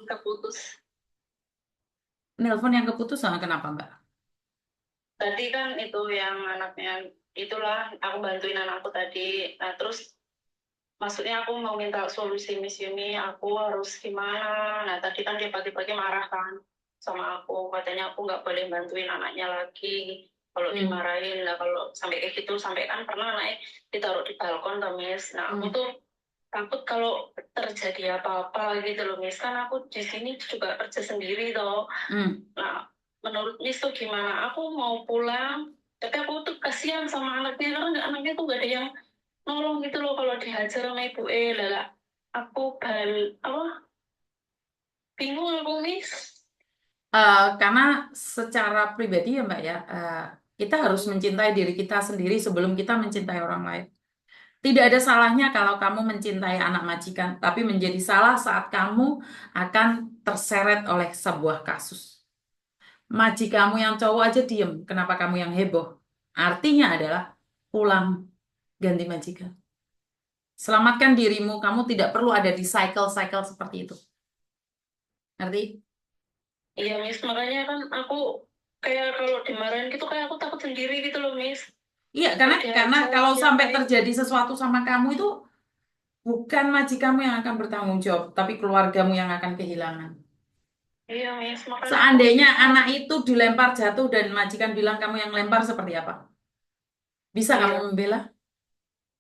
Keputus. Nelpon yang keputus sama kenapa Mbak? Tadi kan itu yang anaknya, itulah aku bantuin anakku tadi. Nah, terus maksudnya aku mau minta solusi Miss Yuni, aku harus gimana? Nah, tadi kan dia pagi-pagi marah kan sama aku, katanya aku nggak boleh bantuin anaknya lagi. Kalau Hmm. dimarahin lah, kalau sampai kayak gitu, sampai kan pernah anaknya ditaruh di balkon tuh, Miss. Nah, aku Hmm. tuh takut kalau terjadi apa-apa gitu loh, Miss. Kan aku di sini juga kerja sendiri toh. Hmm. Nah, menurut Miss tuh gimana? Aku mau pulang, tapi aku tuh kasihan sama anaknya karena anaknya tuh gak ada yang nolong gitu loh kalau dihajar sama ibu lala. Aku apa? Bingung aku Miss. Karena secara pribadi ya Mbak ya, kita harus mencintai diri kita sendiri sebelum kita mencintai orang lain. Tidak ada salahnya kalau kamu mencintai anak majikan, tapi menjadi salah saat kamu akan terseret oleh sebuah kasus. Majikamu yang cowok aja diem, kenapa kamu yang heboh? Artinya adalah pulang ganti majikan. Selamatkan dirimu, kamu tidak perlu ada di cycle-cycle seperti itu. Ngerti? Iya Miss, makanya kan aku kayak kalau dimarahin gitu kayak aku takut sendiri gitu loh Miss. Iya, Kalau karena dihajar, kalau sampai diapain. terjadi sesuatu sama kamu itu bukan majikanmu yang akan bertanggung jawab, tapi keluargamu yang akan kehilangan. Iya Miss, makanya aku Seandainya bingung. anak itu dilempar jatuh dan majikan bilang kamu yang lempar seperti apa? Bisa kamu Iya, membela?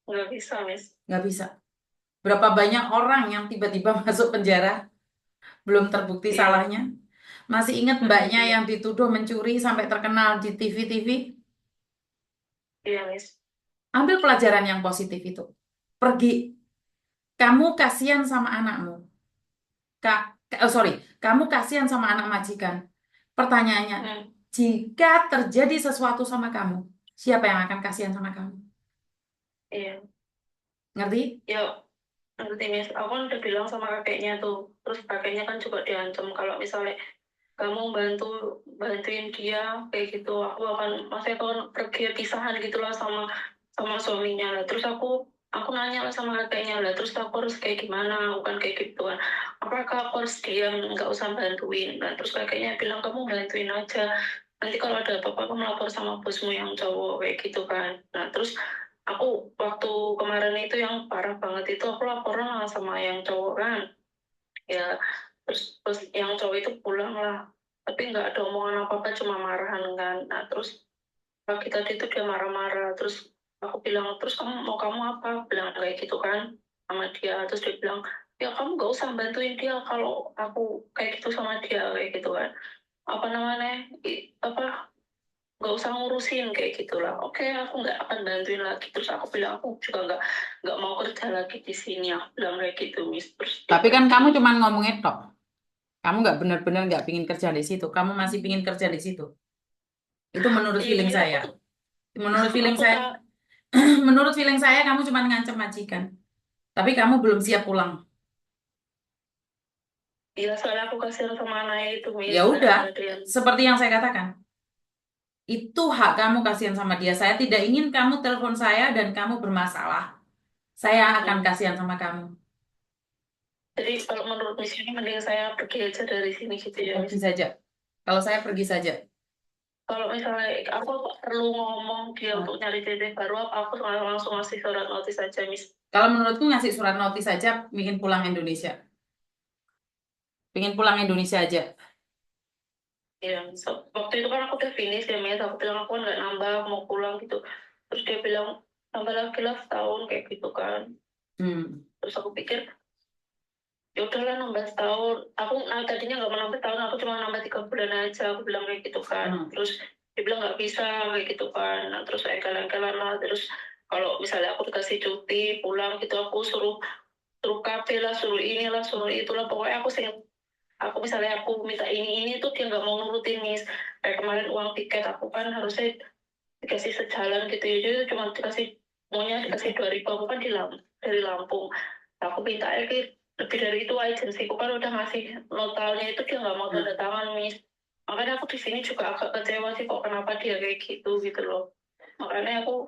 nggak bisa Miss. Nggak bisa. Berapa banyak orang yang tiba-tiba masuk penjara belum terbukti Iya, salahnya? Masih ingat mbaknya iya, yang dituduh mencuri sampai terkenal di TV-TV? iya Miss. Ambil pelajaran yang positif itu. Pergi. Kamu kasihan sama anakmu. Sorry, kamu kasihan sama anak majikan. Pertanyaannya, Hmm, jika terjadi sesuatu sama kamu, siapa yang akan kasihan sama kamu? iya. Ngerti? Ya, ngerti Miss. Aku kan udah bilang sama kakeknya tuh. Terus kakeknya kan juga diancam kalau misalnya kamu bantuin dia kayak gitu, aku akan maksudnya aku akan pergi pisahan gitu lah sama sama suaminya lah. Terus aku nanya lah sama kakeknya lah, terus aku harus kayak gimana, bukan kayak gitu kan, apakah aku harus diam nggak usah bantuin. Dan terus kakeknya bilang kamu bantuin aja, nanti kalau ada apa-apa kamu lapor sama bosmu yang cowok kayak gitu kan. Nah terus aku waktu kemarin itu yang parah banget itu aku laporan lah sama yang cowok kan, ya. Terus yang cowok itu pulang lah, tapi nggak ada omongan apa apa, cuma marahan kan. Nah terus pagi tadi itu dia marah-marah, terus aku bilang terus kamu apa, bilang kayak gitu kan sama dia. Terus dia bilang ya kamu nggak usah bantuin dia kalau aku kayak gitu sama dia kayak gitu kan, apa namanya, apa, nggak usah ngurusin kayak gitulah. Oke, aku nggak akan bantuin lagi. Terus aku bilang aku juga nggak mau kerja lagi di sini, aku bilang kayak gitu Miss. Terus dia Tapi kan pergi. kamu cuma ngomongnya tok. Kamu nggak benar-benar nggak pingin kerja di situ. Kamu masih pingin kerja di situ. Itu menurut Iya feeling Miss, saya. Menurut feeling aku saya, tak. menurut feeling saya kamu cuma ngancem majikan. Tapi kamu belum siap pulang. Iya, soalnya aku kasihan sama anaknya itu, Ya Miss. udah, Nggak ada yang. seperti yang saya katakan. Itu hak kamu kasihan sama dia. Saya tidak ingin kamu telepon saya dan kamu bermasalah. Saya akan Hmm. kasihan sama kamu. Jadi kalau menurut Miss ini mending saya pergi aja dari sini gitu ya, Pergi Miss. saja. Kalau saya pergi saja. Kalau misalnya aku perlu ngomong dia untuk nyari titik baru, aku langsung ngasih surat notis aja, Miss. Kalau menurutku ngasih surat notis saja, bikin pulang Indonesia. Pingin pulang Indonesia aja. Iya, so, waktu itu kan aku udah finish ya, Miss. Aku bilang aku kan nggak nambah, aku mau pulang gitu. Terus dia bilang tambah lagi lah setahun kayak gitu kan. Hmm. Terus aku pikir ya udahlah nambah setahun. Aku tadinya nggak mau nambah tahun, aku cuma nambah 3 bulan aja, aku bilang kayak gitu kan. Hmm. Terus dia bilang nggak bisa kayak gitu kan. Nah, terus saya kalian lah. Terus kalau misalnya aku dikasih cuti pulang gitu, aku suruh suruh kafe lah, suruh inilah, suruh itulah, pokoknya aku misalnya aku minta ini tuh dia nggak mau nurutin, Miss. Kayak kemarin uang tiket aku kan harusnya dikasih sejalan gitu ya, jadi cuma maunya dikasih 2.000, aku kan dari Lampung. Aku minta lebih dari itu, agensiku kan udah ngasih notalnya itu, dia nggak mau tanda tangan, Miss. Makanya aku di sini juga agak kecewa sih, kok kenapa dia kayak gitu loh. Makanya aku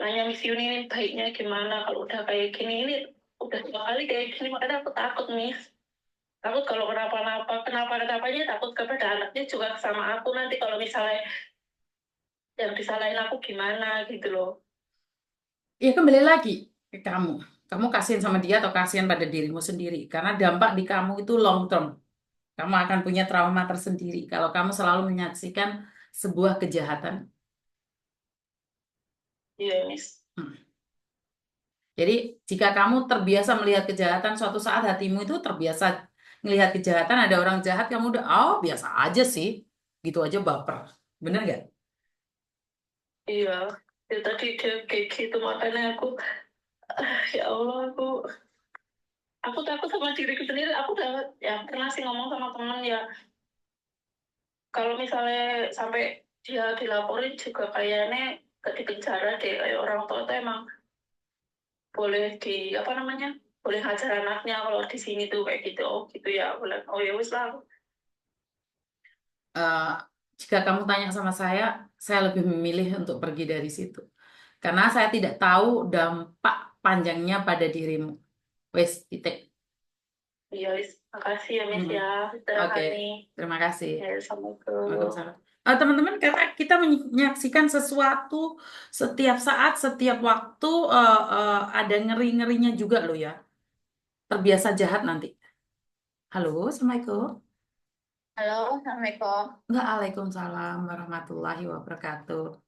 nanya Miss Yuni ini baiknya gimana kalau udah kayak gini, ini udah 2 kali kayak gini, makanya aku takut, Miss. Takut kalau kenapa-napa, kenapa-kenapanya takut kepada anaknya juga sama aku nanti kalau misalnya yang disalahin aku gimana gitu loh. Ya kembali lagi ke kamu. Kamu kasihan sama dia atau kasihan pada dirimu sendiri. Karena dampak di kamu itu long term. Kamu akan punya trauma tersendiri kalau kamu selalu menyaksikan sebuah kejahatan. Iya, Miss. Hmm. Jadi, jika kamu terbiasa melihat kejahatan, suatu saat hatimu itu terbiasa melihat kejahatan, ada orang jahat, kamu udah, oh biasa aja sih. Gitu aja baper. Bener nggak? Iya. Ya, tadi dia kayak gitu makanya aku, ya Allah, aku takut sama diriku sendiri. Aku udah ya pernah sih ngomong sama temen ya, kalau misalnya sampai dia dilaporin juga kayaknya gak di penjara deh, kayak orang tua itu emang boleh di apa namanya, boleh ngajar anaknya kalau di sini tuh kayak gitu. Oh gitu ya, boleh. Oh ya wis lah. Eh, Jika kamu tanya sama saya lebih memilih untuk pergi dari situ. Karena saya tidak tahu dampak panjangnya pada dirimu. Wes, titik. Iya wis, makasih ya Miss Mm-mm. ya, Oke, istirahat nih. terima kasih. Ya, assalamualaikum. Waalaikumsalam. Teman-teman, karena kita menyaksikan sesuatu setiap saat, setiap waktu, ada ngeri-ngerinya juga loh ya. Terbiasa jahat nanti. Halo, Assalamualaikum. Halo, assalamualaikum. Waalaikumsalam warahmatullahi wabarakatuh.